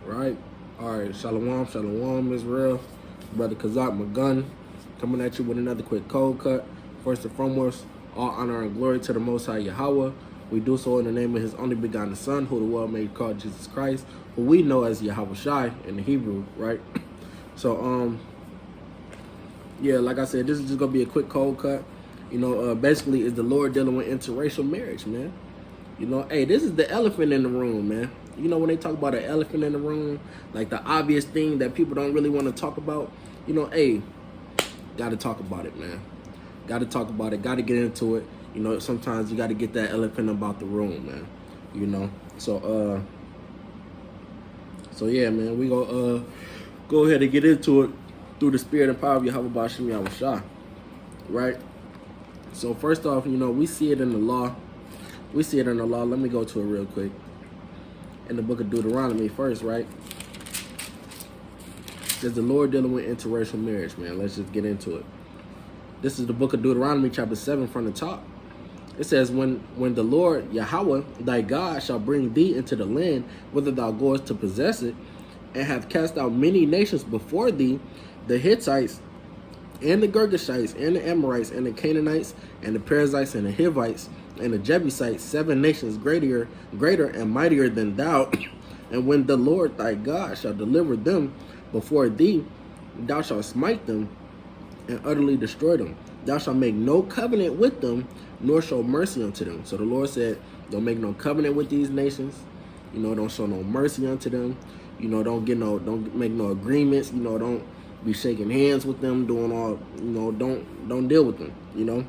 right? All right, shalom, Israel. Brother Kazak Magun coming at you with another quick cold cut. First and foremost, all honor and glory to the Most High Yahweh. We do so in the name of His only begotten Son, who the world made called Jesus Christ, who we know as Yahweh Shai in the Hebrew, right? So, yeah, like I said, this is just gonna be a quick cold cut. You know, basically, is the Lord dealing with interracial marriage, man? You know, hey, this is the elephant in the room, man. You know, when they talk about an elephant in the room, like the obvious thing that people don't really want to talk about, you know, hey, got to talk about it, man. Got to talk about it. Got to get into it. You know, sometimes you got to get that elephant about the room, man. You know, so yeah, man, we gonna go ahead and get into it through the spirit and power of Yahweh Bashim Yahweh Shah, right? So first off, you know, we see it in the law. We see it in the law. Let me go to it real quick. In the book of Deuteronomy first, right? There's the Lord dealing with interracial marriage, man. Let's just get into it. This is the book of Deuteronomy chapter 7 from the top. It says, when the Lord Yahweh thy God shall bring thee into the land whither thou goest to possess it, and hath cast out many nations before thee, the Hittites, and the Girgashites, and the Amorites, and the Canaanites, and the Perizzites, and the Hivites, and the Jebusites, 7 nations greater and mightier than thou. And when the Lord thy God shall deliver them before thee, thou shalt smite them and utterly destroy them. Thou shalt make no covenant with them, nor show mercy unto them. So the Lord said, don't make no covenant with these nations. You know, don't show no mercy unto them. You know, don't make no agreements. You know, don't be shaking hands with them, doing all, you know, don't deal with them, you know.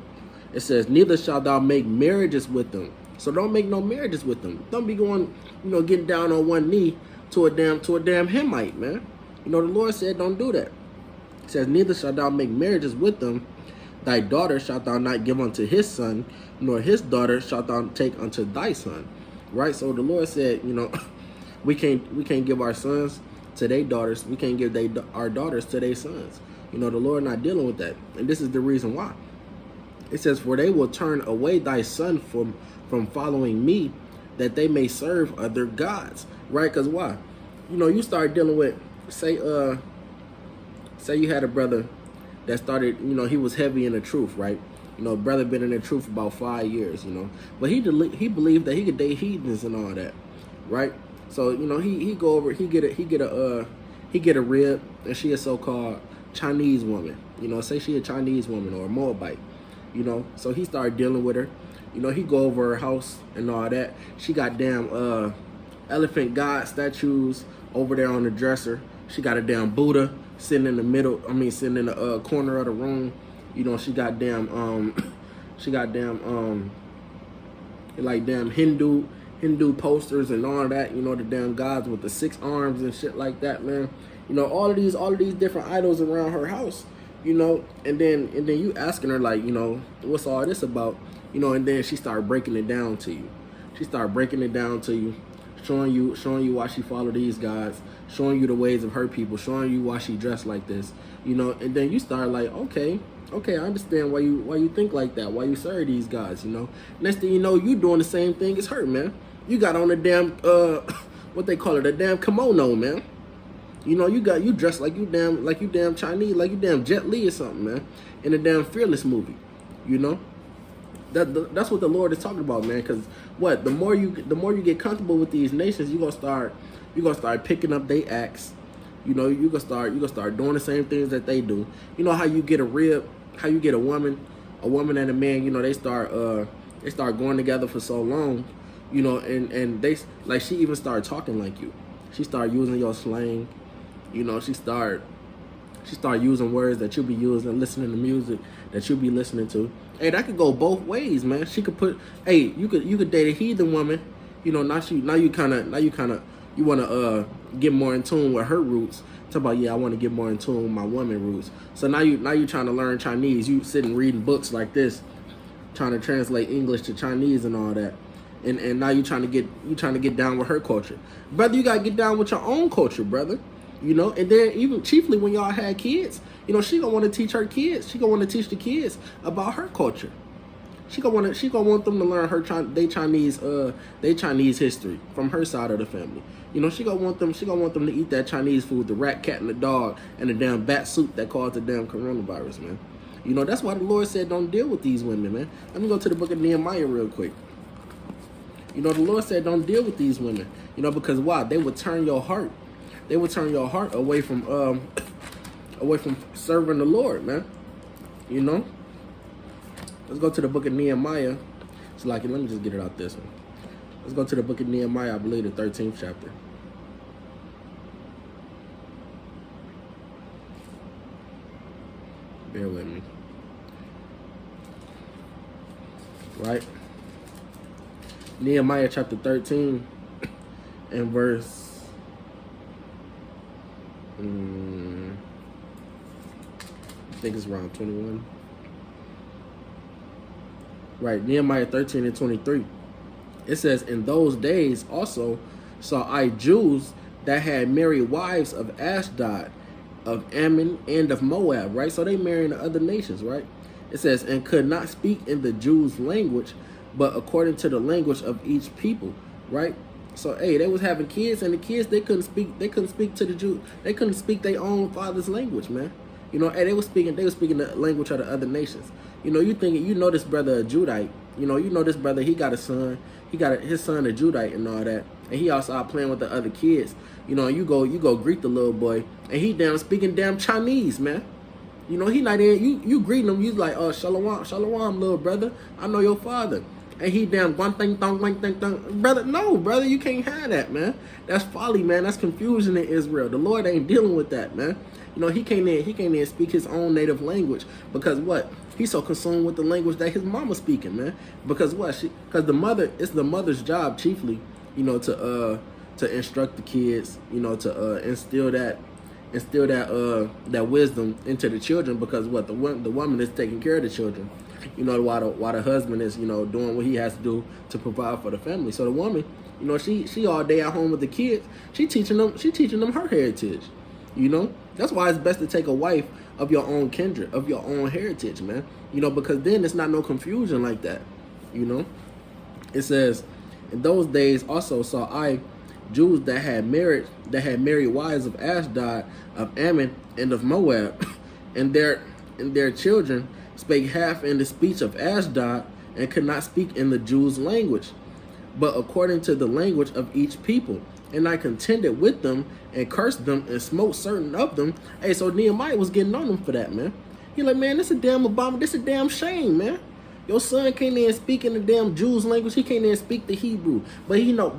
It says, neither shalt thou make marriages with them. So don't make no marriages with them. Don't be going, you know, getting down on one knee to a damn Hemite, man. You know, the Lord said don't do that. It says, neither shalt thou make marriages with them. Thy daughter shalt thou not give unto his son, nor his daughter shalt thou take unto thy son. Right? So the Lord said, you know, we can't give our sons to their daughters. We can't give our daughters to their sons. You know, the Lord not dealing with that. And this is the reason why. It says, for they will turn away thy son from following me, that they may serve other gods. Right? Because why? You know, you start dealing with, say you had a brother that started, you know, he was heavy in the truth, right? You know, brother been in the truth for about 5 years, you know. But he believed that he could date heathens and all that, right? So, you know, he go over, he get a rib, and she a so-called Chinese woman. You know, say she a Chinese woman or a Moabite. You know, so he started dealing with her. You know, he go over her house and all that. She got damn elephant god statues over there on the dresser. She got a damn Buddha sitting in the middle. I mean, sitting in the corner of the room. You know, she got damn like damn Hindu posters and all that. You know, the damn gods with the 6 arms and shit like that, man. You know, all of these different idols around her house. You know, and then you asking her, like, you know, what's all this about? You know, and then she started breaking it down to you. She started breaking it down to you, showing you why she followed these guys, showing you the ways of her people, showing you why she dressed like this. You know, and then you start like, okay, I understand why you think like that, why you serve these guys. You know, next thing you know, you doing the same thing as her, man. You got on a damn what they call it, a damn kimono, man. You know, you dressed like you damn Chinese, like you damn Jet Li or something, man, in a damn Fearless movie. You know, that's what the Lord is talking about, man. Because what, the more you get comfortable with these nations, you gonna start picking up their acts. You know, you gonna start doing the same things that they do. You know how you get a rib, how you get a woman and a man. You know, they start going together for so long. You know, and they, like, she even started talking like you. She started using your slang. You know, she start using words that you be using, listening to music that you be listening to. Hey, that could go both ways, man. She could put, hey, you could date a heathen woman. You know, now you wanna get more in tune with her roots. Talk about, yeah, I want to get more in tune with my woman roots. So now you trying to learn Chinese. You sitting reading books like this, trying to translate English to Chinese and all that. And now you trying to get down with her culture. Brother, you gotta get down with your own culture, brother. You know, and then even chiefly when y'all had kids, you know, she gonna want to teach her kids. She gonna want to teach the kids about her culture. She gonna want them to learn their Chinese history from her side of the family. You know, she gonna want them to eat that Chinese food, the rat, cat, and the dog, and the damn bat soup that caused the damn coronavirus, man. You know, that's why the Lord said don't deal with these women, man. Let me go to the book of Nehemiah real quick. You know, the Lord said don't deal with these women. You know, because why? They would turn your heart. They would turn your heart away from serving the Lord, man. You know? Let's go to the book of Nehemiah. It's like, let me just get it out this one. Let's go to the book of Nehemiah, I believe the 13th chapter. Bear with me. Right? Nehemiah chapter 13 and verse I think it's around 21. Right, Nehemiah 13 and 23. It says, in those days also saw I Jews that had married wives of Ashdod, of Ammon, and of Moab, right? So they marrying the other nations, right? It says, and could not speak in the Jews' language, but according to the language of each people, right? So, hey, they was having kids, and the kids, they couldn't speak to the Jews. They couldn't speak their own father's language, man. You know, hey, they were speaking the language of the other nations. You know, you thinking, you know, this brother a Judite. You know this brother, he got a son. He got his son a Judite and all that. And he also out playing with the other kids. You know, you go greet the little boy, and he damn speaking damn Chinese, man. You know, he not in, you greeting him, you like, oh, shalom, little brother. I know your father. And he damn one thing, brother. No, brother, you can't have that, man. That's folly, man. That's confusion in Israel. The Lord ain't dealing with that, man. You know, he can't even speak his own native language because what? He's so consumed with the language that his mama's speaking, man. Because what? Because it's the mother's job chiefly, you know, to instruct the kids, you know, to instill that wisdom into the children. Because what? The woman is taking care of the children. You know, while the husband is, you know, doing what he has to do to provide for the family. So the woman, you know, she all day at home with the kids. She teaching them her heritage. You know, that's why it's best to take a wife of your own kindred, of your own heritage, man. You know, because then it's not no confusion like that. You know, it says, in those days also saw I Jews that had married wives of Ashdod, of Ammon, and of Moab, and their children spake half in the speech of Ashdod, and could not speak in the Jews' language, but according to the language of each people. And I contended with them, and cursed them, and smote certain of them. Hey, so Nehemiah was getting on them for that, man. He like, man, this a damn abomination. This a damn shame, man. Your son can't even speak in the damn Jews' language. He can't even speak the Hebrew. But he know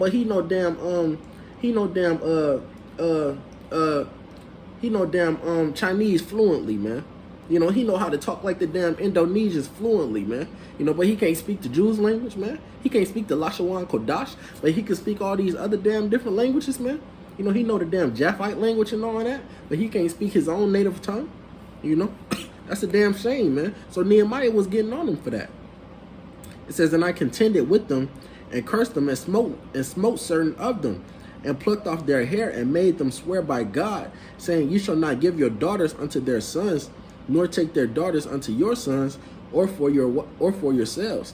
Chinese fluently, man. You know, he know how to talk like the damn Indonesians fluently, man. You know, but he can't speak the Jews' language, man. He can't speak the Lashawan Kodash, but he can speak all these other damn different languages, man. You know, he know the damn Japhite language and all that, but he can't speak his own native tongue. You know, that's a damn shame, man. So Nehemiah was getting on him for that. It says, and I contended with them, and cursed them, and smote certain of them, and plucked off their hair, and made them swear by God, saying, you shall not give your daughters unto their sons, nor take their daughters unto your sons, or for yourselves.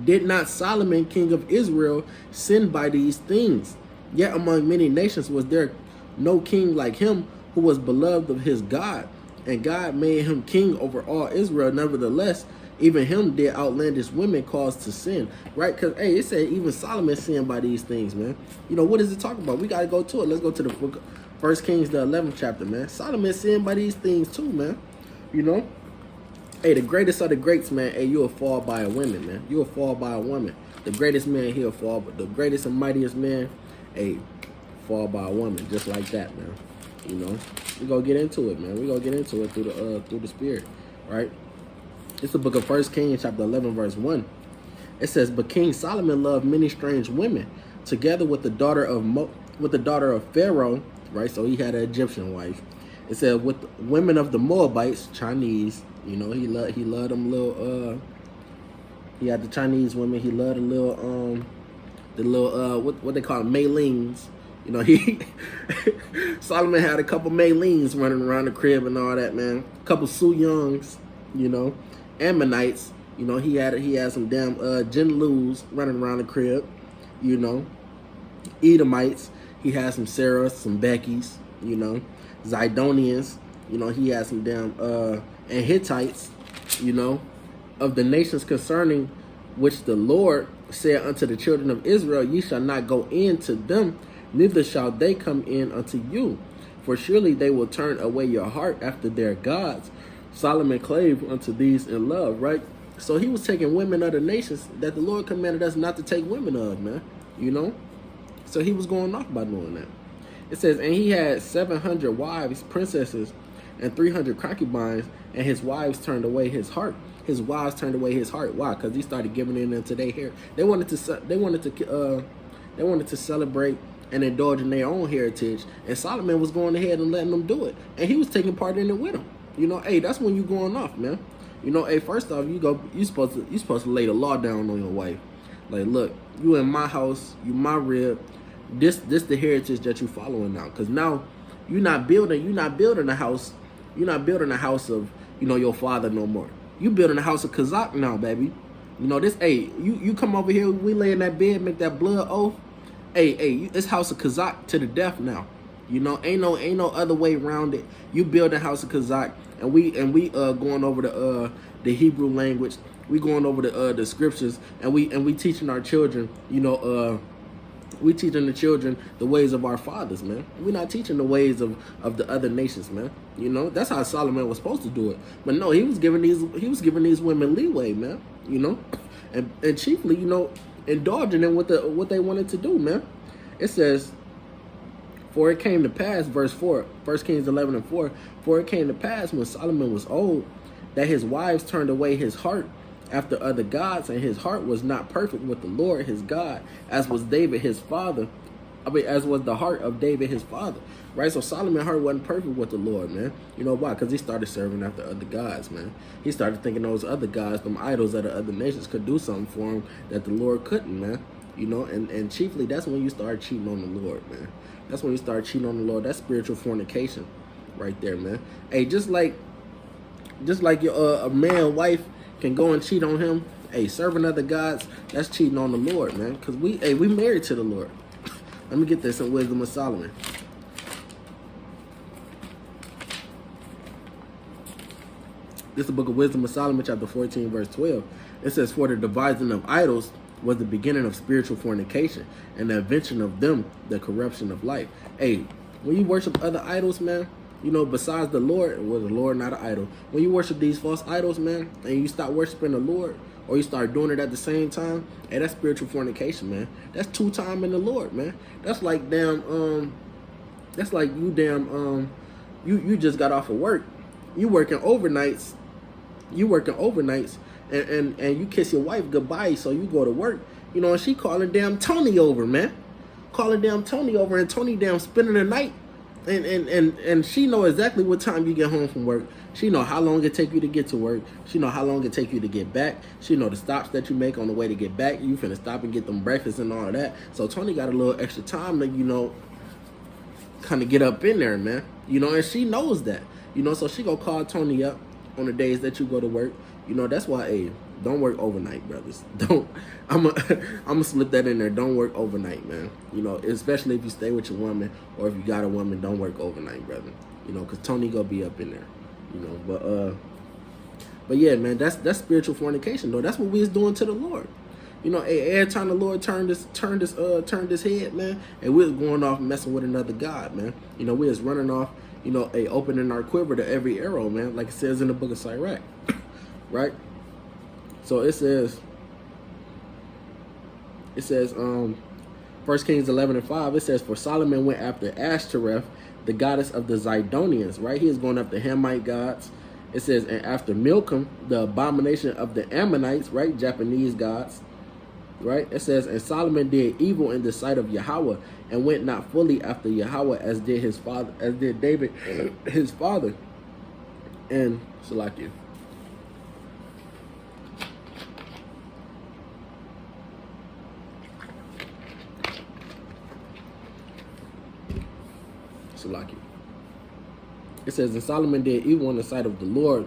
Did not Solomon, king of Israel, sin by these things? Yet among many nations was there no king like him, who was beloved of his God, and God made him king over all Israel. Nevertheless, even him did outlandish women cause to sin, right? Because, hey, it said even Solomon sinned by these things, man. You know, what does it talk about? We got to go to it. Let's go to the book of 1 Kings, the 11th chapter, man. Solomon sinned by these things too, man. You know? Hey, the greatest of the greats, man, hey, you'll fall by a woman, man. You'll fall by a woman. The greatest man, he'll fall, but the greatest and mightiest man, hey, fall by a woman, just like that, man. You know? We're going to get into it, man. We're going to get into it through the Spirit, right? It's the book of 1 Kings, chapter 11, verse 1. It says, but King Solomon loved many strange women, together with the daughter of Pharaoh, right? So he had an Egyptian wife. It said, with women of the Moabites, Chinese, you know, he loved them little, he had the Chinese women, he loved the little, what they call them, Maylings. You know, Solomon had a couple Maylings running around the crib and all that, man. A couple Su Youngs, you know. Ammonites, you know, he had some damn Jinlus running around the crib, you know. Edomites, He had some Sarahs, some Beckys, you know, Zidonians, you know, he had some damn and Hittites, you know, of the nations concerning which the Lord said unto the children of Israel, ye shall not go in to them, neither shall they come in unto you. For surely they will turn away your heart after their gods. Solomon clave unto these in love, right? So he was taking women of the nations that the Lord commanded us not to take women of, man. You know? So he was going off by doing that. It says, and he had 700 wives, princesses, and 300 concubines, and his wives turned away his heart. His wives turned away his heart. Why? Because he started giving in into their hair. They wanted to celebrate and indulge in their own heritage, and Solomon was going ahead and letting them do it, and he was taking part in it with them. You know, hey, that's when you going off, man. You know, hey, first off, you supposed to lay the law down on your wife. Like, look, you in my house, you my rib. This the heritage that you following now, because now you're not building a house. You're not building a house of, you know, your father no more. You building a house of Kazakh now, baby. You know this. Hey, you come over here. We lay in that bed, make that blood oath. Hey, this house of Kazakh to the death now. You know, ain't no other way around it. You build a house of Kazakh, and we going over the Hebrew language. We going over the scriptures, and we teaching our children. You know, we teaching the children the ways of our fathers, man. We're not teaching the ways of the other nations, man. You know, that's how Solomon was supposed to do it. But no, he was giving these women leeway, man. You know, and chiefly, you know, indulging in what they wanted to do, man. It says, for it came to pass, verse 4, 1 Kings 11:4, for it came to pass when Solomon was old, that his wives turned away his heart after other gods, and his heart was not perfect with the Lord his God, as was David his father. As was the heart of David his father. Right? So Solomon's heart wasn't perfect with the Lord, man. You know why? Because he started serving after other gods, man. He started thinking those other gods, them idols of the other nations, could do something for him that the Lord couldn't, man. You know, and chiefly that's when you start cheating on the Lord, man. That's when you start cheating on the Lord. That's spiritual fornication right there, man. Hey, just like your a man wife can go and cheat on him, hey, serving other gods, that's cheating on the Lord, man. Because we married to the Lord. Let me get this in Wisdom of Solomon. This is the book of Wisdom of Solomon, chapter 14, verse 12. It says, for the devising of idols was the beginning of spiritual fornication, and the invention of them, the corruption of life. Hey, when you worship other idols, man, you know, besides the Lord, well, the Lord not an idol. When you worship these false idols, man, and you stop worshiping the Lord, or you start doing it at the same time, hey, that's spiritual fornication, man. That's two time in the Lord, man. That's like damn, that's like you damn, you just got off of work. You working overnights, and you kiss your wife goodbye, so you go to work, you know, and she calling damn Tony over, man. Calling damn Tony over, and Tony damn spending the night. And she know exactly what time you get home from work. She know how long it take you to get to work. She know how long it take you to get back. She know the stops that you make on the way to get back. You finna stop and get them breakfast and all of that. So Tony got a little extra time to, you know, kind of get up in there, man. You know, and she knows that. You know, so she gonna call Tony up on the days that you go to work. You know, that's why, hey, don't work overnight, brothers. I'm gonna slip that in there. Don't work overnight, man. You know, especially if you stay with your woman, or if you got a woman, don't work overnight, brother. You know, because Tony gonna be up in there. You know, but yeah, man, that's spiritual fornication, though. That's what we is doing to the Lord. You know, every time the Lord turned his head, man, and we was going off messing with another god, man. You know, we was running off, you know, opening our quiver to every arrow, man, like it says in the book of Sirach, right? So it says, 1 Kings 11:5, it says, for Solomon went after Ashtoreth, the goddess of the Zidonians, right? He is going after Hamite gods. It says, and after Milcom, the abomination of the Ammonites, right? Japanese gods, right? It says, and Solomon did evil in the sight of Yahweh, and went not fully after Yahweh as did his father, as did David, his father. And Salakia. It says, and Solomon did evil in the sight of the Lord,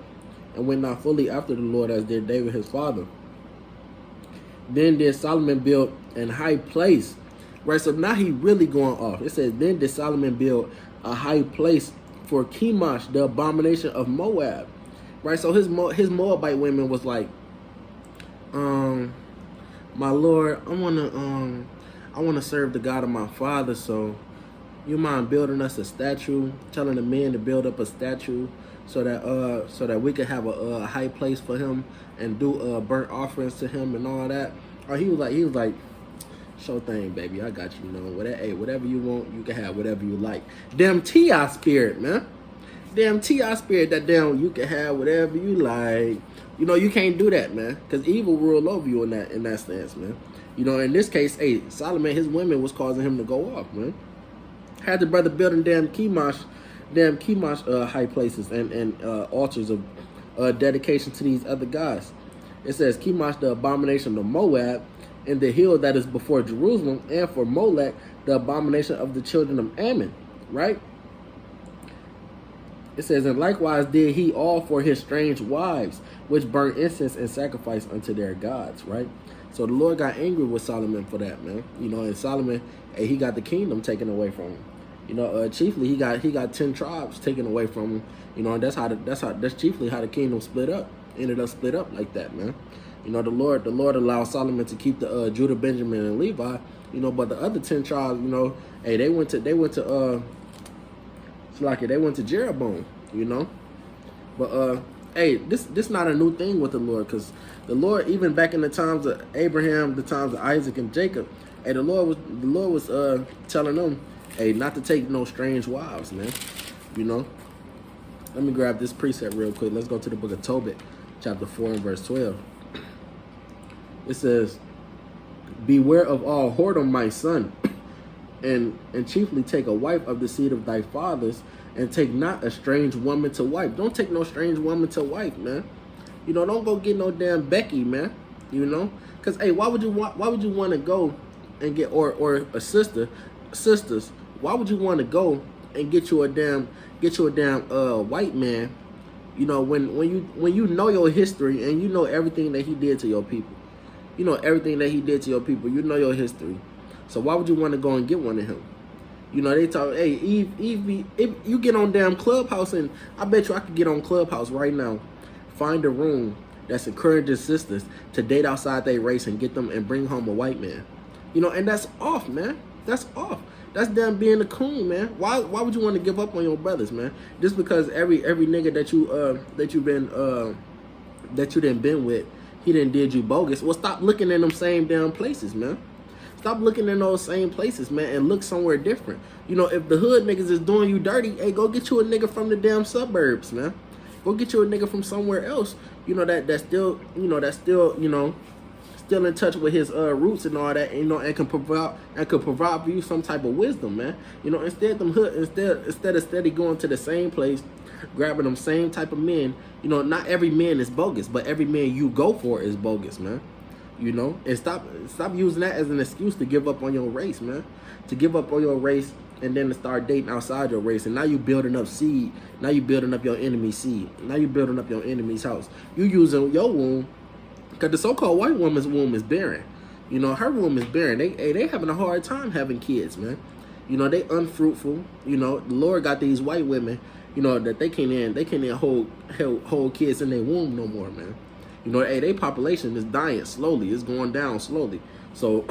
and went not fully after the Lord as did David his father. Then did Solomon build an high place Right, so now he really going off. It says, then did Solomon build a high place for Chemosh, the abomination of Moab. Right, so his Moabite women was like, my Lord, I wanna serve the God of my father, so you mind building us a statue, telling the men to build up a statue so that we could have a high place for him and do burnt offerings to him and all that. Or he was like, sure thing, baby, I got you. Whatever you want, you can have whatever you like. Damn T.I. spirit, man. Damn T.I. spirit, that damn you can have whatever you like. You can't do that, man, because evil rule over you in that stance, man. In this case, Solomon, his women was causing him to go off, man. Had the brother building damn Chemosh high places and altars of dedication to these other gods. It says Chemosh, the abomination of Moab, and the hill that is before Jerusalem, and for Molech, the abomination of the children of Ammon, right? It says, and likewise did he all for his strange wives, which burn incense and sacrifice unto their gods, right? So the Lord got angry with Solomon for that, man. And Solomon, he got the kingdom taken away from him. Chiefly he got 10 tribes taken away from him. And that's chiefly how the kingdom split up. Ended up split up like that, man. The Lord allowed Solomon to keep the Judah, Benjamin, and Levi. But the other 10 tribes, they went to Jeroboam. But this not a new thing with the Lord, because the Lord, even back in the times of Abraham, the times of Isaac and Jacob, the Lord was telling them, not to take no strange wives, man. Let me grab this precept real quick. Let's go to the book of Tobit, chapter 4 and verse 12. It says, beware of all whoredom, my son, and chiefly take a wife of the seed of thy fathers, and take not a strange woman to wife. Don't take no strange woman to wife, man. Don't go get no damn Becky, man. Because why would you want to go and get or a sisters? Why would you want to go and get you a damn white man? When you know your history and you know everything that he did to your people. Everything that he did to your people. You know your history. So why would you want to go and get one of him? They talk, Eve, if you get on damn Clubhouse, and I bet you I could get on Clubhouse right now, find a room that's encouraging sisters to date outside their race and get them and bring home a white man. And that's off, man. That's off. That's them being a coon, man. Why would you want to give up on your brothers, man? Just because every nigga that you done been with, he done did you bogus. Well, stop looking in them same damn places, man. Stop looking in those same places, man, and look somewhere different. If the hood niggas is doing you dirty, go get you a nigga from the damn suburbs, man. Go get you a nigga from somewhere else. That's still still in touch with his roots and all that, and can provide for you some type of wisdom, man. Instead of steady going to the same place, grabbing them same type of men. Not every man is bogus, but every man you go for is bogus, man. And stop using that as an excuse to give up on your race, man. To give up on your race and then to start dating outside your race. And now you building up seed. Now you building up your enemy's seed. Now you building up your enemy's house. You using your womb, because the so-called white woman's womb is barren. Her womb is barren. They having a hard time having kids, man. They unfruitful. The Lord got these white women, that they can't hold kids in their womb no more, man. Their population is dying slowly. It's going down slowly. So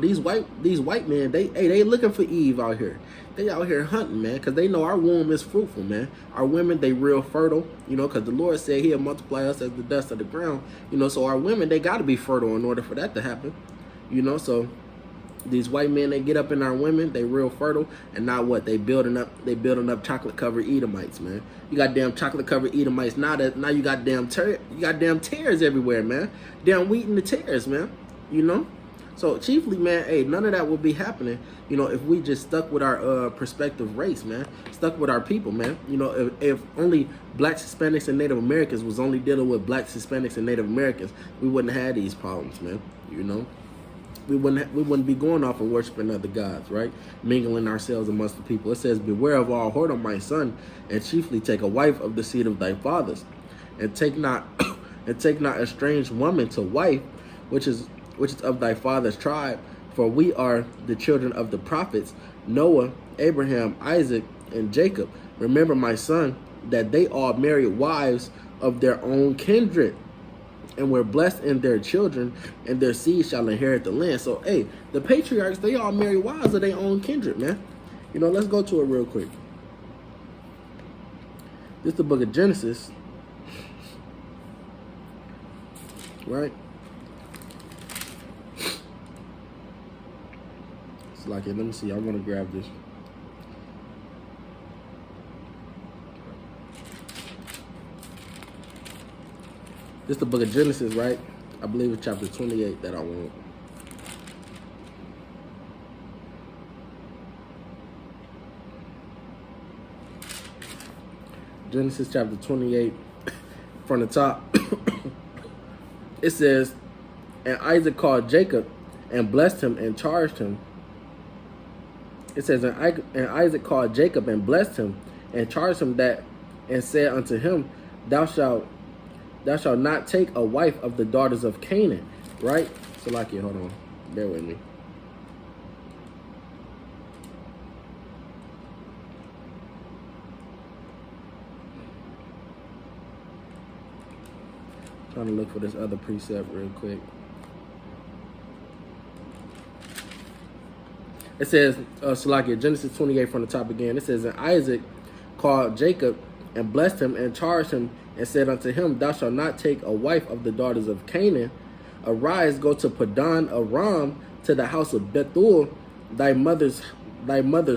these white men, they looking for Eve out here. They out here hunting, man, because they know our womb is fruitful, man. Our women, they real fertile, because the Lord said he'll multiply us as the dust of the ground. So our women, they got to be fertile in order for that to happen. So these white men, they get up in our women, they real fertile, and now what? They building up chocolate covered Edomites, man. You got damn chocolate covered Edomites. Now you got damn tares everywhere, man. Damn wheat in the tares, man. So chiefly, man, none of that will be happening, if we just stuck with our prospective race, man. Stuck with our people, man. If only blacks, Hispanics, and Native Americans was only dealing with blacks, Hispanics, and Native Americans, we wouldn't have these problems, man. We wouldn't be going off and worshiping other gods, right? Mingling ourselves amongst the people. It says, beware of all whoredom, my son, and chiefly take a wife of the seed of thy fathers, and take not a strange woman to wife, which is of thy father's tribe, For we are the children of the prophets, Noah, Abraham, Isaac, and Jacob. Remember, my son, that they all married wives of their own kindred, and were blessed in their children, and their seed shall inherit the land. So, hey, the patriarchs, they all married wives of their own kindred, man. You know, let's go to it real quick. This is the book of Genesis, right? It's like it. Let me see. I want to grab this. This is the book of Genesis, right? I believe it's chapter 28 that I want. Genesis chapter 28, from the top. It says, and Isaac called Jacob and blessed him and charged him. It says, and Isaac called Jacob and blessed him and charged him that, and said unto him, Thou shalt not take a wife of the daughters of Canaan, right? So like it, hold on, bear with me. Trying to look for this other precept real quick. It says, so like it, Genesis 28 from the top again. It says, and Isaac called Jacob and blessed him and charged him and said unto him, Thou shalt not take a wife of the daughters of Canaan. Arise, go to Padan Aram, to the house of Bethuel, thy mother's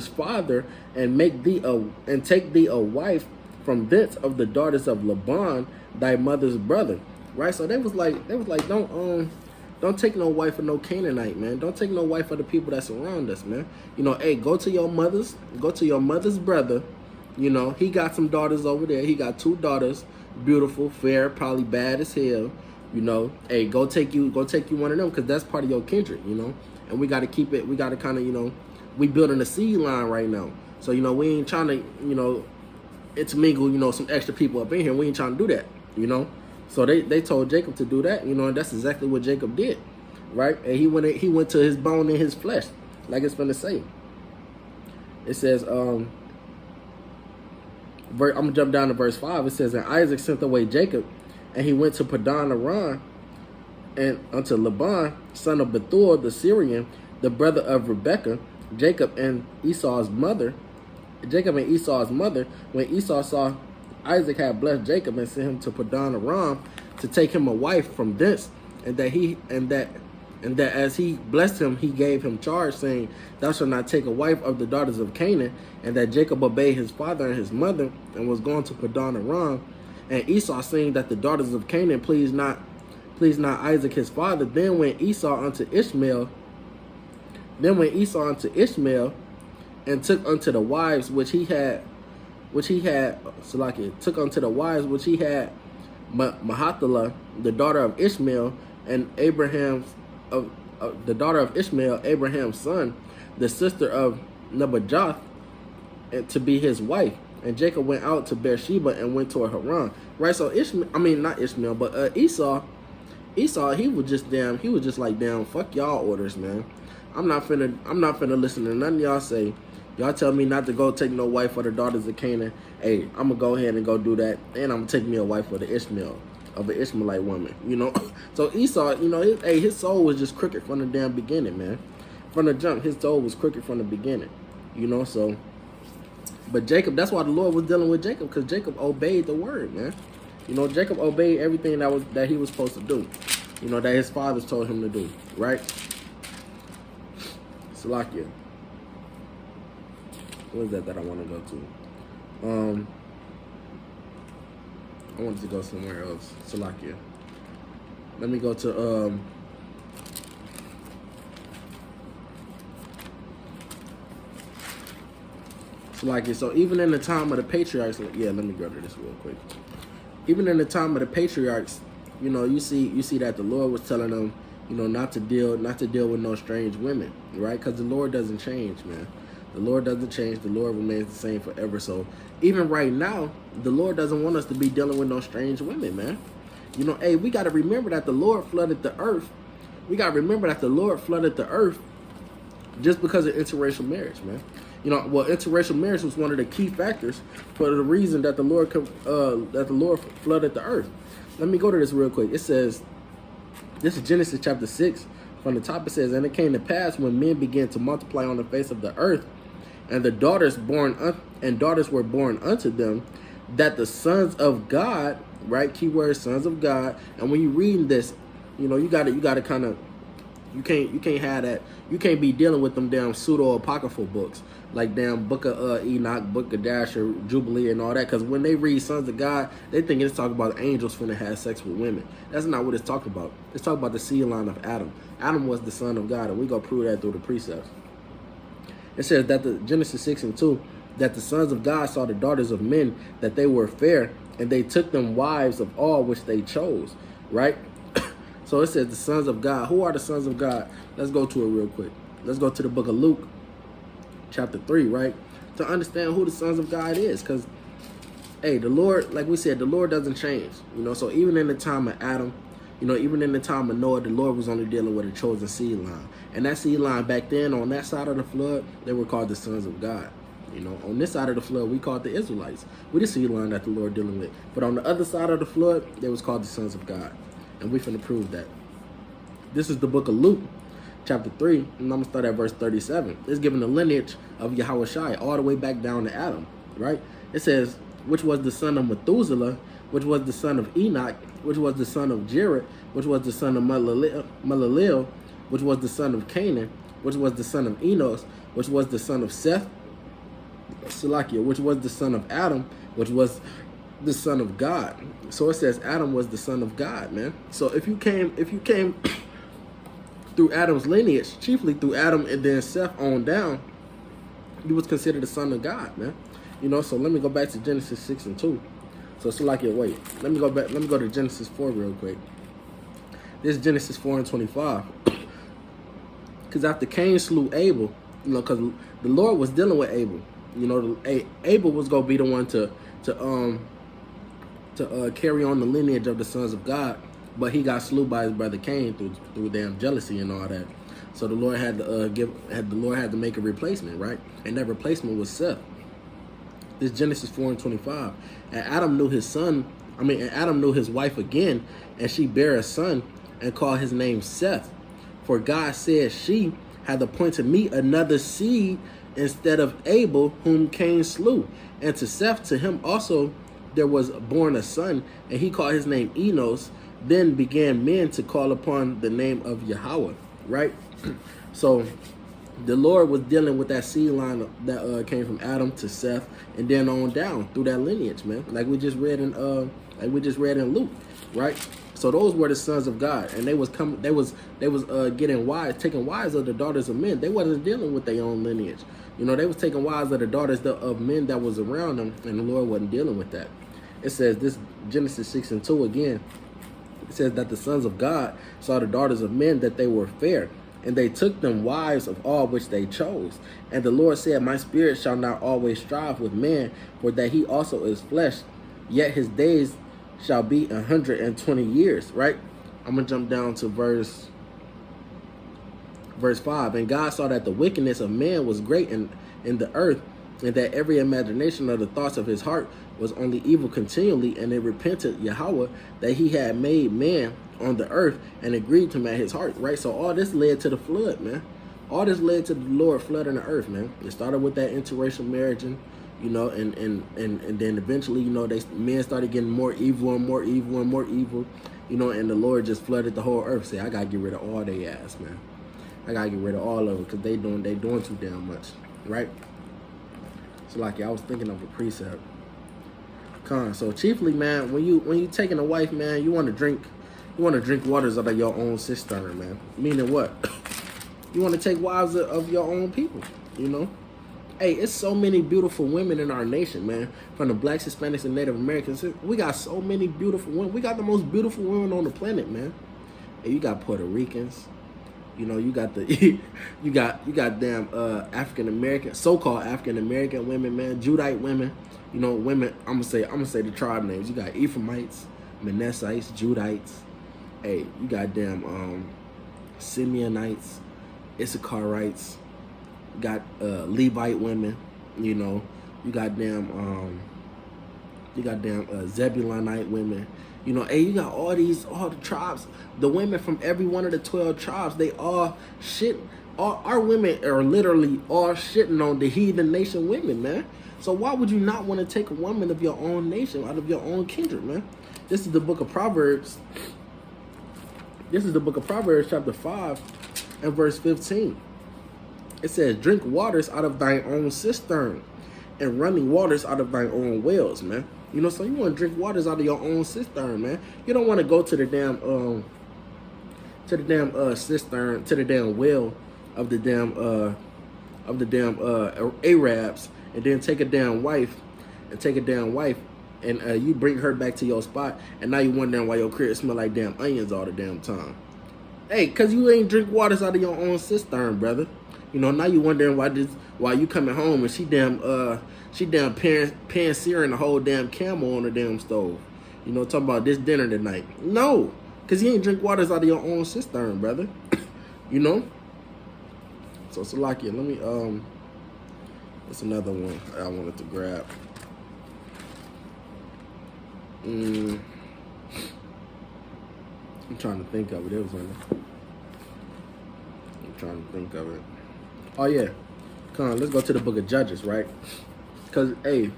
father, and take thee a wife from thence of the daughters of Laban, thy mother's brother. Right? So they was like, don't take no wife of no Canaanite, man. Don't take no wife of the people that surround us, man. You know, hey, go to your mother's brother. You know, he got some daughters over there. He got 2 daughters, beautiful, fair, probably bad as hell. You know, hey, go take you one of them, because that's part of your kindred, you know. And we got to keep it. We got to kind of, you know, we building a seed line right now. So, you know, we ain't trying to, you know, intermingle, you know, some extra people up in here. We ain't trying to do that, you know. So they told Jacob to do that, you know, and that's exactly what Jacob did, right? And he went to his bone and his flesh, like it's gonna say. It says, I'm gonna jump down to verse 5. It says, and Isaac sent away Jacob, and he went to Padan Aram, and unto Laban, son of Bethuel the Syrian, the brother of Rebekah, Jacob and Esau's mother. When Esau saw Isaac had blessed Jacob and sent him to Padan Aram to take him a wife from thence, and that as he blessed him, he gave him charge, saying, Thou shalt not take a wife of the daughters of Canaan. And that Jacob obeyed his father and his mother, and was gone to Padan Aram. And Esau, seeing that the daughters of Canaan pleased not Isaac his father, then went Esau unto Ishmael, and took unto the wives which he had Mahathalah, the daughter of Ishmael, and the daughter of Ishmael, Abraham's son, the sister of Nebajoth, to be his wife. And Jacob went out to Beersheba and went toward Haran. Right, so Esau, he was just like, damn, fuck y'all orders, man. I'm not finna listen to none of y'all say. Y'all tell me not to go take no wife for the daughters of Canaan. Hey, I'm gonna go ahead and go do that, and I'm gonna take me a wife for the Ishmaelite woman. You know, so Esau, you know, his soul was just crooked from the damn beginning, man. From the jump, his soul was crooked from the beginning. You know, so. But Jacob, that's why the Lord was dealing with Jacob, because Jacob obeyed the word, man. You know, Jacob obeyed everything that he was supposed to do. You know, that his fathers told him to do, right? Salakia. What is that I want to go to? I wanted to go somewhere else. Salakia. Let me go to Salakia. So even in the time of the patriarchs, yeah, let me go to this real quick. Even in the time of the patriarchs, you know, you see that the Lord was telling them, you know, not to deal with no strange women, right? Because the Lord doesn't change, man. The Lord doesn't change. The Lord remains the same forever. So even right now, the Lord doesn't want us to be dealing with no strange women, man. You know, hey, we got to remember that the Lord flooded the earth. We got to remember that the Lord flooded the earth just because of interracial marriage, man. You know, well, interracial marriage was one of the key factors for the reason that the Lord flooded the earth. Let me go to this real quick. It says, this is Genesis chapter 6. From the top it says, and it came to pass when men began to multiply on the face of the earth, and the daughters were born unto them, that the sons of God, right? Keyword sons of God. And when you reading this, you know, you gotta kind of, you can't have that. You can't be dealing with them damn pseudo apocryphal books like damn Book of Enoch, Book of Dasher, Jubilee, and all that. Because when they read sons of God, they think it's talking about angels finna have sex with women. That's not what it's talking about. It's talking about the seed line of Adam. Adam was the son of God, and we gonna prove that through the precepts. It says that the Genesis 6:2, that the sons of God saw the daughters of men, that they were fair, and they took them wives of all which they chose. Right. So it says the sons of God. Who are the sons of God? Let's go to it real quick. Let's go to the book of Luke, chapter 3, right? To understand who the sons of God is. Because, hey, the Lord, like we said, the Lord doesn't change. You know, so even in the time of Adam, you know, even in the time of Noah, the Lord was only dealing with a chosen seed line. And that seed line back then, on that side of the flood, they were called the sons of God. You know, on this side of the flood, we called the Israelites. We the seed line that the Lord dealing with. But on the other side of the flood, they was called the sons of God. And we finna prove that. This is the book of Luke, chapter 3, and I'm going to start at verse 37. It's giving the lineage of Yahushua all the way back down to Adam, right? It says, which was the son of Methuselah, which was the son of Enoch, which was the son of Jared, which was the son of Malaleel, which was the son of Canaan, which was the son of Enos, which was the son of Seth, Salakia, which was the son of Adam, which was the son of God. So it says Adam was the son of God, man. So if you came through Adam's lineage, chiefly through Adam and then Seth on down, you was considered the son of God, man. You know, so let me go back to Genesis 6:2. So it's like your wait. Let me go to Genesis 4 real quick. This is Genesis 4:25. Because after Cain slew Abel, you know, because the Lord was dealing with Abel. You know, Abel was gonna be the one to carry on the lineage of the sons of God, but he got slew by his brother Cain through damn jealousy and all that. So the Lord had to make a replacement, right? And that replacement was Seth. This Genesis 4:25. And Adam knew his wife again, and she bare a son, and called his name Seth. For God said she had appointed me another seed instead of Abel, whom Cain slew. And to Seth, to him also there was born a son, and he called his name Enos. Then began men to call upon the name of Yahweh, right? So the Lord was dealing with that seed line that came from Adam to Seth, and then on down through that lineage, man. Like we just read in Luke, right? So those were the sons of God, and they was getting wives, taking wives of the daughters of men. They wasn't dealing with their own lineage. You know, they was taking wives of the daughters of men that was around them, and the Lord wasn't dealing with that. It says this Genesis 6:2 again. It says that the sons of God saw the daughters of men, that they were fair, and they took them wives of all which they chose. And the Lord said, my spirit shall not always strive with man, for that he also is flesh, yet his days shall be 120 years, right? I'm going to jump down to verse 5. And God saw that the wickedness of man was great in the earth, and that every imagination of the thoughts of his heart was only evil continually, and it repented Yahweh that he had made man on the earth, and agreed to man his heart, right? So all this led to the flood, man. All this led to the Lord flooding the earth, man. It started with that interracial marriage, and you know, and then eventually, you know, men started getting more evil and more evil and more evil, you know, and the Lord just flooded the whole earth. Say, I gotta get rid of all they ass, man. I gotta get rid of all of them because they doing too damn much, right? So like, I was thinking of a precept. So chiefly, man, when you taking a wife, man, you want to drink waters out of your own cistern, man. Meaning what? You want to take wives of your own people, you know. Hey, it's so many beautiful women in our nation, man. From the blacks, Hispanics, and Native Americans, we got so many beautiful women. We got the most beautiful women on the planet, man. Hey, you got Puerto Ricans. You know, you got you got damn African American, so-called African American women, man. Judite women. You know, women. I'm gonna say the tribe names. You got Ephraimites, Manassites, Judites. Hey, you got damn Simeonites, Issacharites. You got Levite women, you know. You got Zebulonite women. You know, hey, you got all the tribes, the women from every one of the 12 tribes, they all shit. All our women are literally all shitting on the heathen nation women, man. So why would you not want to take a woman of your own nation, out of your own kindred, man? This is the book of Proverbs. This is the book of Proverbs, chapter 5 and verse 15. It says, drink waters out of thine own cistern, and running waters out of thine own wells, man. You know, so you want to drink waters out of your own cistern, man. You don't want to go to the damn cistern, to the damn well of the damn Arabs, and then take a damn wife, and you bring her back to your spot, and now you wondering why your crib smell like damn onions all the damn time. Hey, cause you ain't drink waters out of your own cistern, brother. You know, now you wondering why you coming home and she damn pan searing the whole damn camel on the damn stove. You know, talking about this dinner tonight. No, cause you ain't drink waters out of your own cistern, brother. You know. So Salakia, let me that's another one I wanted to grab. I'm trying to think of it. It was on there. I'm trying to think of it. Oh yeah, come on, let's go to the book of Judges, right? Cause hey,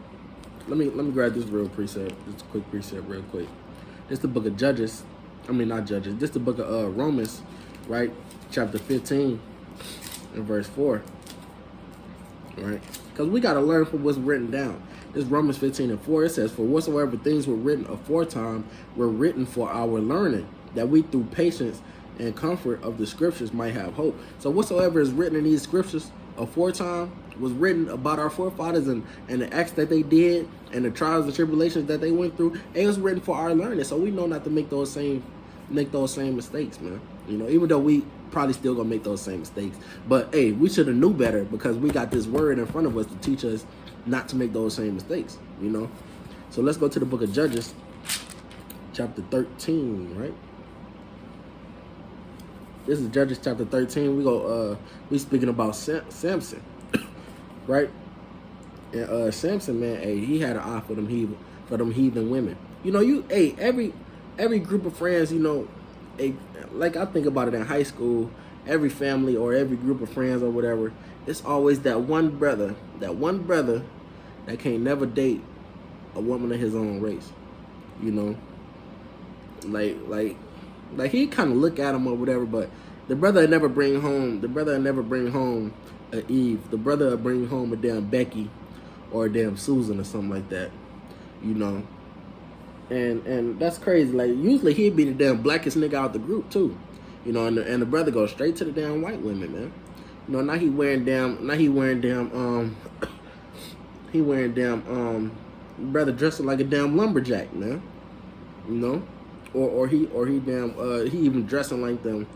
let me grab this real precept, just a quick precept, real quick. This the book of Judges. I mean not Judges. This the book of Romans, right? Chapter 15 and verse 4, right? Because we gotta learn from what's written down. This Romans 15 and 4. It says, "For whatsoever things were written aforetime were written for our learning, that we through patience and comfort of the scriptures might have hope." So whatsoever is written in these scriptures aforetime was written about our forefathers and the acts that they did and the trials and tribulations that they went through. It was written for our learning, so we know not to make those same mistakes, man. You know, even though we probably still gonna make those same mistakes, but hey, we should have knew better, because we got this word in front of us to teach us not to make those same mistakes. You know, so let's go to the book of Judges, chapter 13, right? This is Judges chapter 13. We speaking about Samson, right? And Samson, man, hey, he had an eye for them heathen women. You know, every group of friends, you know, like I think about it in high school, every family or every group of friends or whatever, it's always that one brother that can't never date a woman of his own race. You know, like he kind of look at him or whatever, but the brother would never bring home a Eve. The brother would bring home a damn Becky or a damn Susan or something like that. You know. And that's crazy. Like usually he'd be the damn blackest nigga out the group too, you know. And the brother goes straight to the damn white women, man. You know, now he wearing brother dressing like a damn lumberjack, man. You know, or he even dressing like them.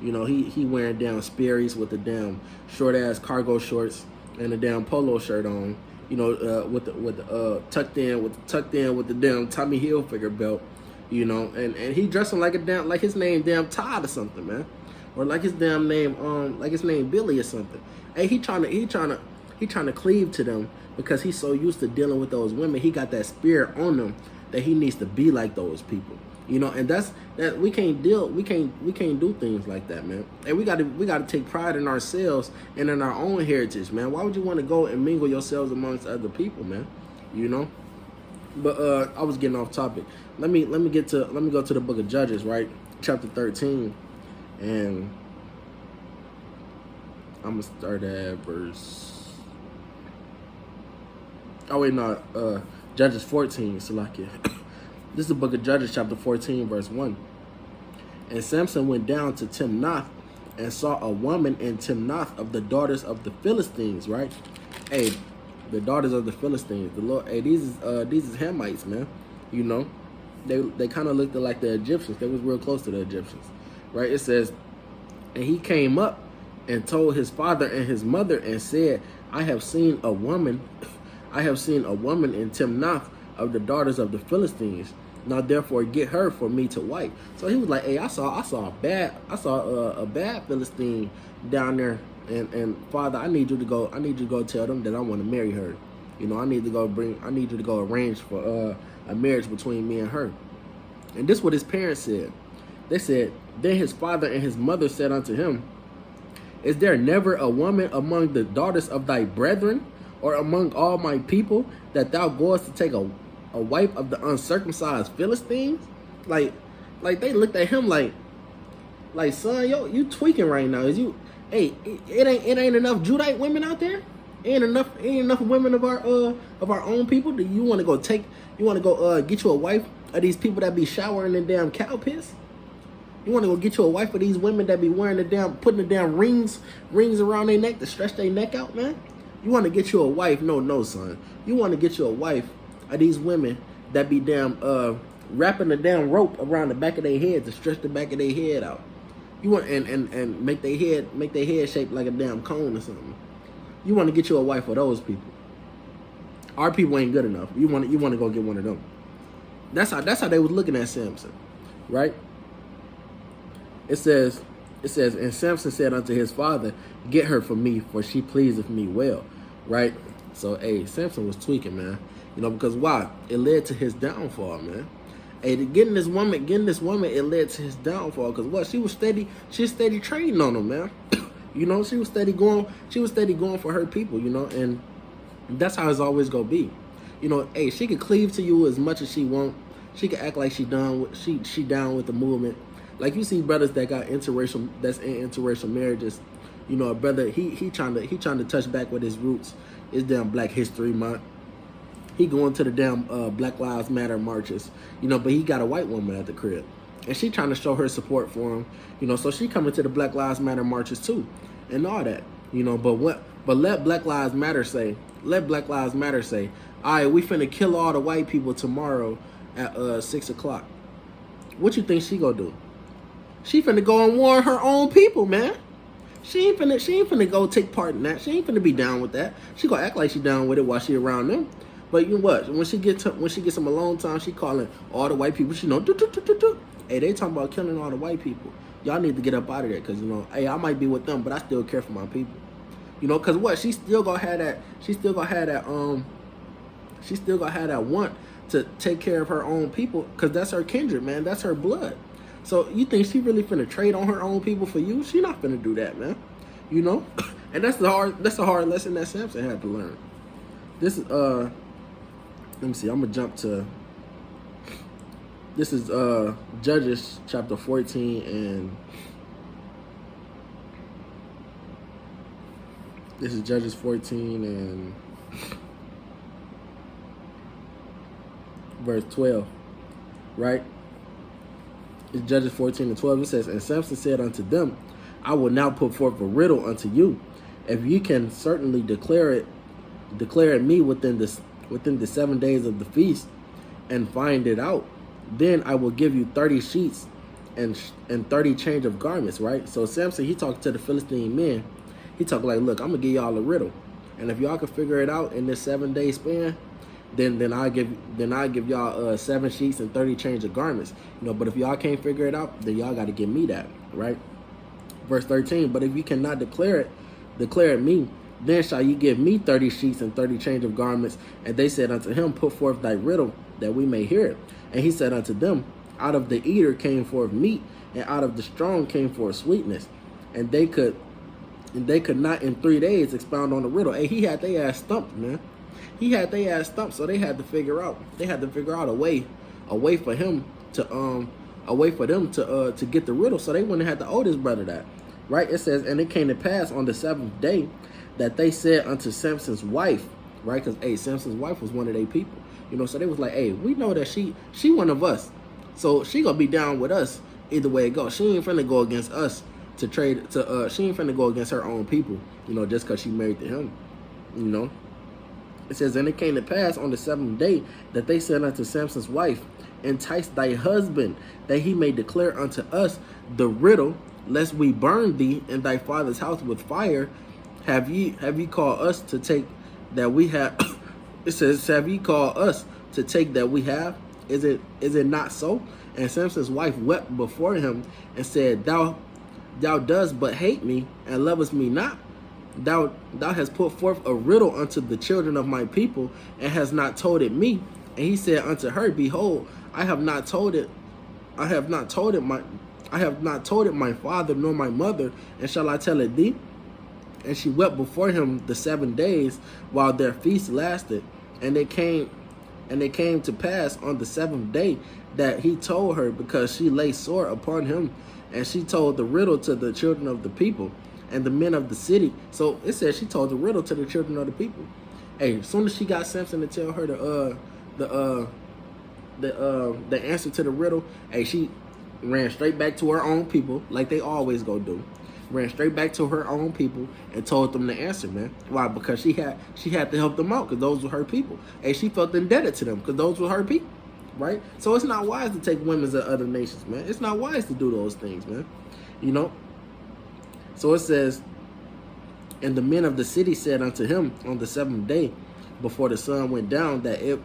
You know, he wearing damn Sperry's with the damn short ass cargo shorts and a damn polo shirt on. You know, with the tucked in with the damn Tommy Hilfiger belt, you know, and he dressing like his name damn Todd or something, man, or like his damn name Billy or something. Hey, he trying to cleave to them because he's so used to dealing with those women. He got that spirit on him that he needs to be like those people, you know. And we can't do things like that, man. And we gotta take pride in ourselves and in our own heritage, man. Why would you want to go and mingle yourselves amongst other people, man? You know. But I was getting off topic. Let me go to the book of Judges, right? Chapter 13, and I'm gonna start at verse. Oh wait, no. Judges 14, Salakia. This is the book of Judges, chapter 14, verse 1. And Samson went down to Timnath and saw a woman in Timnath of the daughters of the Philistines, right? Hey, the daughters of the Philistines. The Lord, hey, these is Hamites, man. You know, they kind of looked like the Egyptians. They was real close to the Egyptians, right? It says, and he came up and told his father and his mother and said, I have seen a woman in Timnath of the daughters of the Philistines. Now therefore get her for me to wife. So he was like, hey, I saw a bad Philistine down there and Father, I need you to go tell them that I want to marry her. I need you to go arrange for a marriage between me and her. And this is what his parents said. They said, then his father and his mother said unto him, is there never a woman among the daughters of thy brethren, or among all my people, that thou goest to take a wife of the uncircumcised Philistines? Like they looked at him like son, yo, you tweaking right now. It ain't enough Judite women out there? Ain't enough women of our own people? Do you want to go get you a wife of these people that be showering in damn cow piss? You want to go get you a wife of these women that be wearing putting the damn rings around their neck to stretch their neck out, man? You want to get you a wife? No, son. You want to get you a wife of these women that be damn wrapping the damn rope around the back of their head to stretch the back of their head out. You want and make their head shaped like a damn cone or something. You want to get you a wife of those people. Our people ain't good enough. You want to go get one of them. That's how they was looking at Samson, right? It says, and Samson said unto his father, get her for me, for she pleaseth me well, right? So, hey, Samson was tweaking, man. Because why? It led to his downfall, man. Hey, getting this woman, it led to his downfall. Because what? She was steady trading on him, man. She was steady going for her people, and that's how it's always gonna be. Hey, she could cleave to you as much as she want. She could act like she down with the movement. Like you see brothers that got that's in interracial marriages. A brother he trying to touch back with his roots. It's damn Black History Month. He going to the damn Black Lives Matter marches. But he got a white woman at the crib, and she trying to show her support for him. So she coming to the Black Lives Matter marches too, and all that. But let Black Lives Matter say, all right, we finna kill all the white people tomorrow at 6:00. What you think she gonna do? She finna go and warn her own people, man. She ain't finna go take part in that. She ain't finna be down with that. She gonna act like she down with it while she around them. But you know what? When she gets some alone time, she calling all the white people. She hey, they talking about killing all the white people. Y'all need to get up out of there, cause hey, I might be with them, but I still care for my people. Cause what? She still gonna have that want to take care of her own people, cause that's her kindred, man. That's her blood. So you think she really finna trade on her own people for you? She not finna do that, man. And that's the hard lesson that Samson had to learn. This is let me see. I'm gonna jump to. This is Judges chapter 14 and this is Judges 14 and verse 12, right? It's Judges 14 and 12. It says, and Samson said unto them, I will now put forth a riddle unto you. If you can certainly declare it me within the 7 days of the feast, and find it out, then I will give you 30 sheets and 30 change of garments, right? So Samson, he talked to the Philistine men. He talked like, look, I'm gonna give y'all a riddle, and if y'all can figure it out in this 7 day span, then I give y'all 7 sheets and 30 change of garments. But if y'all can't figure it out, then y'all got to give me that, right? Verse 13. But if you cannot declare it me, then shall you give me 30 sheets and 30 change of garments. And they said unto him, put forth thy riddle, that we may hear it. And he said unto them, out of the eater came forth meat, and out of the strong came forth sweetness. And they could not in 3 days expound on the riddle. Hey, he had their ass stumped, man. He had their ass stumped, so they had to figure out a way for him to get the riddle, so they wouldn't have to owe this brother that, right? It says, and it came to pass on the 7th day that they said unto Samson's wife, right? Because hey, Samson's wife was one of their people, so they was like, hey, we know that she one of us, so she gonna be down with us either way it goes. She ain't finna go against us to trade to she ain't finna go against her own people, just because she married to him, It says, and it came to pass on the 7th day that they said unto Samson's wife, entice thy husband, that he may declare unto us the riddle, lest we burn thee in thy father's house with fire. Have ye called us to take that we have? It says, have ye called us to take that we have? Is it not so? And Samson's wife wept before him and said, Thou dost but hate me and lovest me not. thou hast put forth a riddle unto the children of my people, and hast not told it me. And he said unto her, Behold, I have not told it my father nor my mother, and shall I tell it thee? And she wept before him the 7 days while their feast lasted. And it came to pass on the 7th day that he told her, because she lay sore upon him. And she told the riddle to the children of the people and the men of the city. So it says she told the riddle to the children of the people. Hey, as soon as she got Samson to tell her the answer to the riddle, hey, she ran straight back to her own people, like they always go do. Ran straight back to her own people and told them the answer, man. Why? Because she had to help them out, because those were her people. And she felt indebted to them because those were her people, right? So it's not wise to take women of other nations, man. It's not wise to do those things, man. You know? So it says, and the men of the city said unto him on the 7th day before the sun went down, that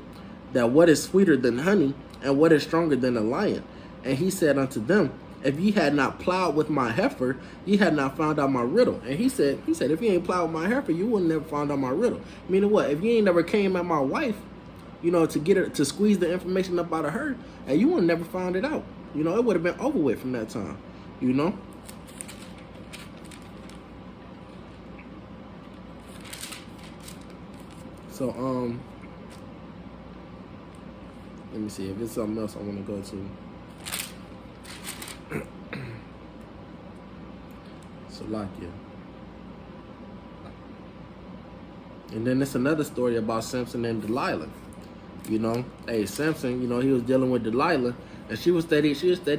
what is sweeter than honey, and what is stronger than a lion? And he said unto them, if ye had not plowed with my heifer, ye had not found out my riddle. And he said, if you ain't plowed with my heifer, you wouldn't never found out my riddle. Meaning what? If you ain't never came at my wife, you know, to get her, to squeeze the information up out of her, and you would never found it out. You know, it would have been over with from that time. You know? So, let me see if there's something else I want to go to. Salakia. And then there's another story about Samson and Delilah. You know, hey, Samson, you know, he was dealing with Delilah, and she was steady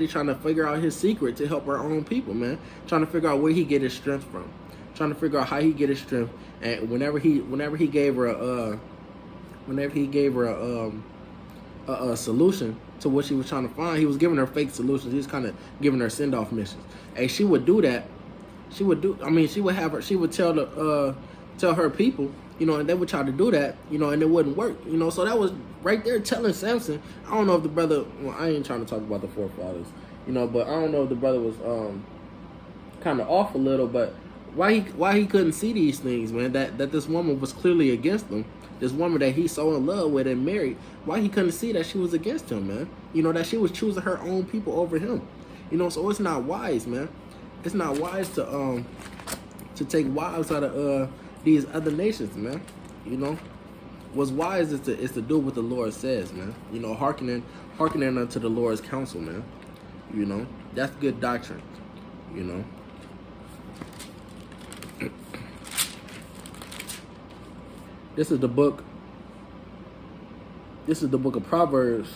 trying to figure out his secret to help her own people, man. Trying to figure out where he get his strength from. Trying to figure out how he get his strength. And whenever he gave her a solution to what she was trying to find, he was giving her fake solutions. He was kind of giving her send-off missions. And she would do that. She would tell her people, you know, and they would try to do that, you know, and it wouldn't work, you know. So that was right there telling Samson. I don't know if the brother, well, I ain't trying to talk about the forefathers, you know, but I don't know if the brother was kind of off a little, but why he couldn't see these things, man, that this woman was clearly against him. This woman that he's so in love with and married, why he couldn't see that she was against him, man? You know, that she was choosing her own people over him. You know, so it's not wise, man. It's not wise to take wives out of these other nations, man. You know, what's wise is to do what the Lord says, man. You know, hearkening unto the Lord's counsel, man. You know, that's good doctrine. You know. This is the book of Proverbs.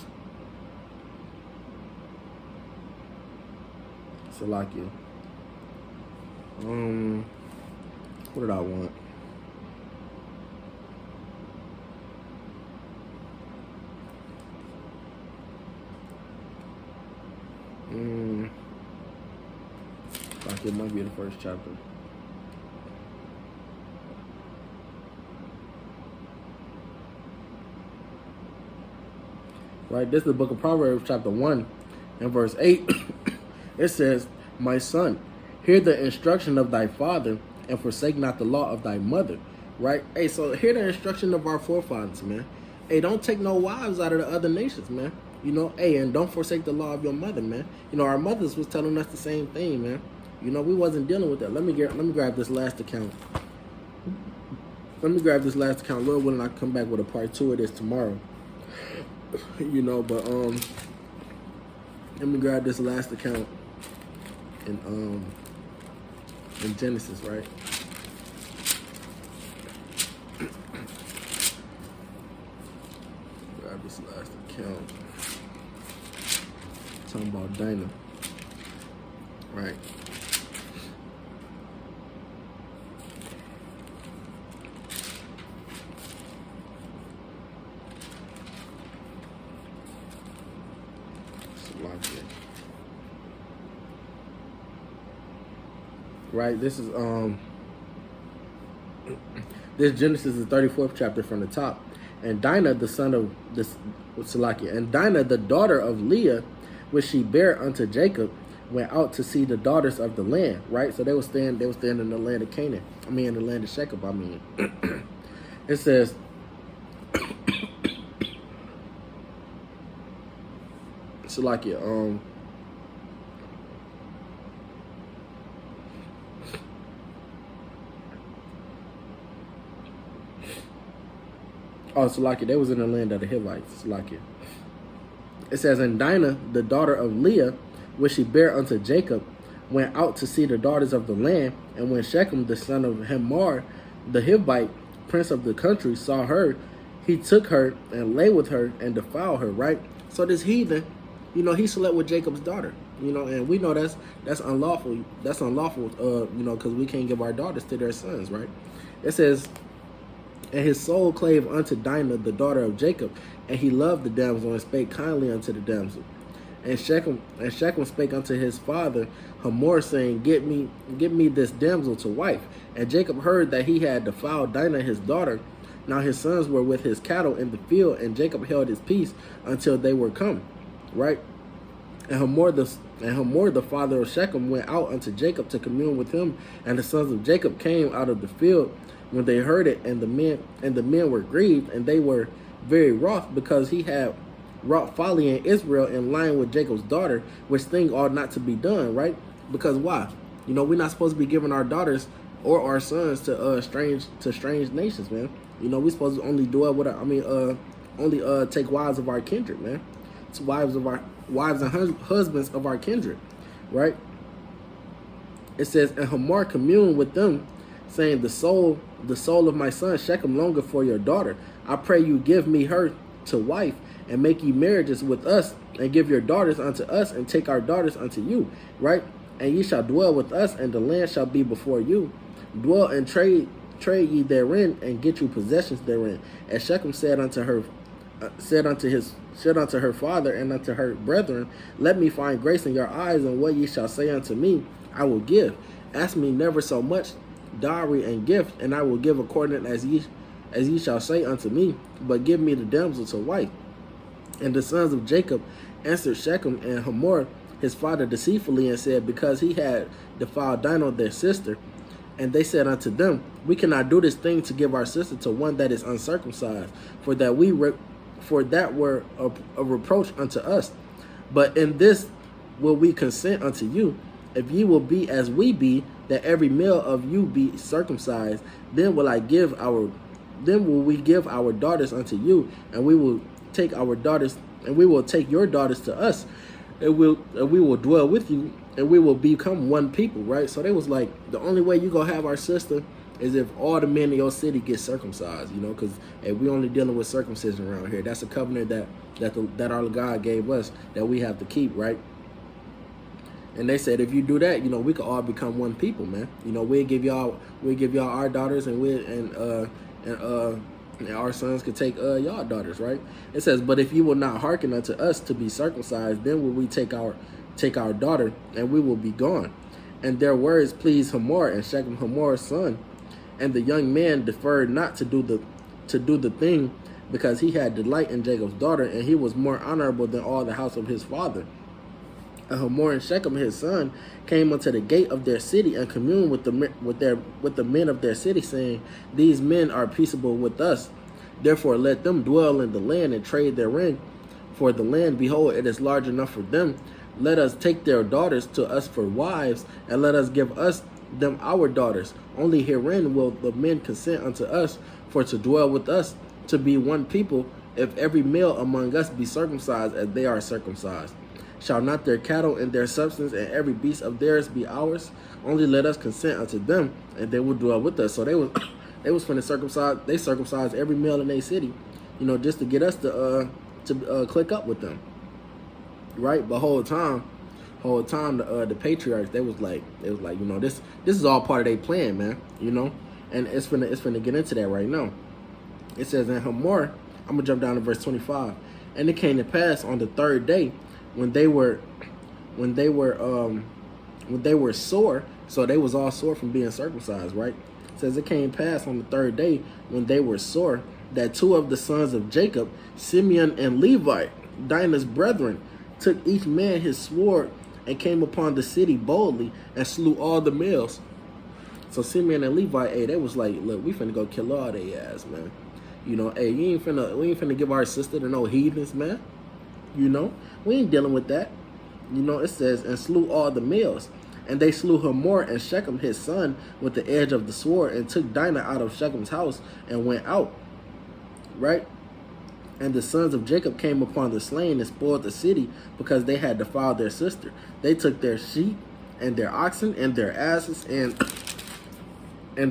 Salakia. What did I want? Like it might be the first chapter. Right, this is the book of Proverbs, chapter 1, and verse 8. It says, my son, hear the instruction of thy father, and forsake not the law of thy mother. Right? Hey, so hear the instruction of our forefathers, man. Hey, don't take no wives out of the other nations, man. You know, hey, and don't forsake the law of your mother, man. You know, our mothers was telling us the same thing, man. You know, we wasn't dealing with that. Let me grab this last account. Lord willing, I come back with a part 2 of this tomorrow. You know, but let me grab this last account in Genesis, right? Grab this last account. Talking about Dinah, right? Right, this is this Genesis is the 34th chapter from the top. And Dinah, the son of this Salakia, and Dinah, the daughter of Leah, which she bare unto Jacob, went out to see the daughters of the land, right? So they were staying in the land of Canaan. I mean, in the land of Shechem, I mean. It says, so like it, so like it, they was in the land of the Hivites, so like it. It says, and Dinah, the daughter of Leah, which she bare unto Jacob, went out to see the daughters of the land. And when Shechem, the son of Hamor, the Hivite, prince of the country, saw her, he took her and lay with her and defiled her, right? So this heathen, he slept with Jacob's daughter, and we know that's unlawful. That's unlawful, because we can't give our daughters to their sons, right? It says, and his soul clave unto Dinah, the daughter of Jacob, and he loved the damsel and spake kindly unto the damsel. And Shechem spake unto his father Hamor, saying, Get me this damsel to wife. And Jacob heard that he had defiled Dinah his daughter. Now his sons were with his cattle in the field, and Jacob held his peace until they were come, right? And Hamor the father of Shechem went out unto Jacob to commune with him, and the sons of Jacob came out of the field when they heard it, and the men were grieved, and they were very wroth, because he had wrought folly in Israel in lying with Jacob's daughter, which thing ought not to be done, right? Because why? We're not supposed to be giving our daughters or our sons to strange nations, man. We're supposed to only dwell with only take wives of our kindred, man. It's wives and husbands of our kindred, right? It says, and Hamor communed with them, saying, the soul of my son Shechem longeth for your daughter. I pray you give me her to wife, and make ye marriages with us, and give your daughters unto us, and take our daughters unto you, right? And ye shall dwell with us, and the land shall be before you. Dwell and trade ye therein, and get you possessions therein. And Shechem said unto her father and unto her brethren, Let me find grace in your eyes, and what ye shall say unto me, I will give. Ask me never so much dowry and gift, and I will give according as ye shall say unto me, but give me the damsel to wife. And the sons of Jacob answered Shechem and Hamor his father deceitfully, and said, Because he had defiled Dinah their sister. And they said unto them, We cannot do this thing to give our sister to one that is uncircumcised, for that were a reproach unto us. But in this will we consent unto you, if ye will be as we be, that every male of you be circumcised, then will we give our daughters unto you, and we will take our daughters, and we will take your daughters to us, and we will dwell with you, and we will become one people, right? So they was like, the only way you gonna have our sister is if all the men in your city get circumcised, because we only dealing with circumcision around here. That's a covenant that our God gave us that we have to keep, right? And they said, if you do that, we could all become one people, man. We'll give y'all our daughters, and our sons could take y'all daughters, right? It says, but if you will not hearken unto us to be circumcised, then will we take our daughter, and we will be gone. And their words pleased Hamor and Shechem Hamor's son, and the young man deferred not to do the thing, because he had delight in Jacob's daughter, and he was more honorable than all the house of his father. And Hamor and Shechem his son came unto the gate of their city, and communed with the men of their city, saying, These men are peaceable with us. Therefore let them dwell in the land and trade therein. For the land, behold, it is large enough for them. Let us take their daughters to us for wives, and let us give them our daughters. Only herein will the men consent unto us, for to dwell with us, to be one people, if every male among us be circumcised as they are circumcised. Shall not their cattle and their substance and every beast of theirs be ours? Only let us consent unto them, and they will dwell with us. So they was finna circumcise. They circumcised every male in their city, just to get us to click up with them, right? But whole time the patriarchs, they was like this is all part of their plan, man. And it's finna get into that right now. It says in Hamor, I'm gonna jump down to verse 25. And it came to pass on the third day, when they were sore, so they was all sore from being circumcised, right? It says it came pass on the third day, when they were sore, that two of the sons of Jacob, Simeon and Levi, Dinah's brethren, took each man his sword, and came upon the city boldly and slew all the males. So Simeon and Levi, hey, they was like, look, we finna go kill all they ass, man. You know, hey, we ain't finna give our sister to no heathens, man. You know, we ain't dealing with that. You know, it says, and slew all the males. And they slew Hamor and Shechem his son with the edge of the sword, and took Dinah out of Shechem's house and went out. Right? And the sons of Jacob came upon the slain and spoiled the city, because they had defiled their sister. They took their sheep and their oxen and their asses and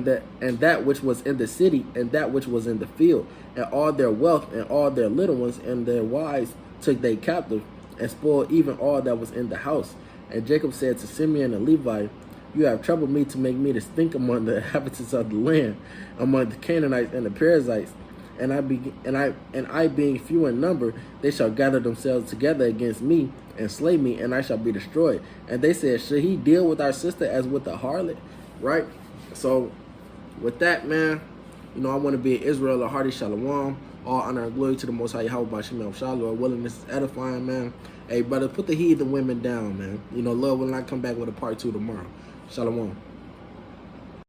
that which was in the city and that which was in the field, and all their wealth and all their little ones and their wives took they captive, and spoiled even all that was in the house. And Jacob said to Simeon and Levi, you have troubled me to make me to stink among the inhabitants of the land, among the Canaanites and the Perizzites. And I being few in number, they shall gather themselves together against me and slay me, and I shall be destroyed. And they said, should he deal with our sister as with a harlot? Right? So with that, man, you know, I want to be in Israel, a hearty shalom. All honor and glory to the Most High Yahweh by Shem Shalom. Lord willing, this is edifying, man. Hey, brother, put the heathen women down, man. You know, Lord will not come back with a part 2 tomorrow. Shalom.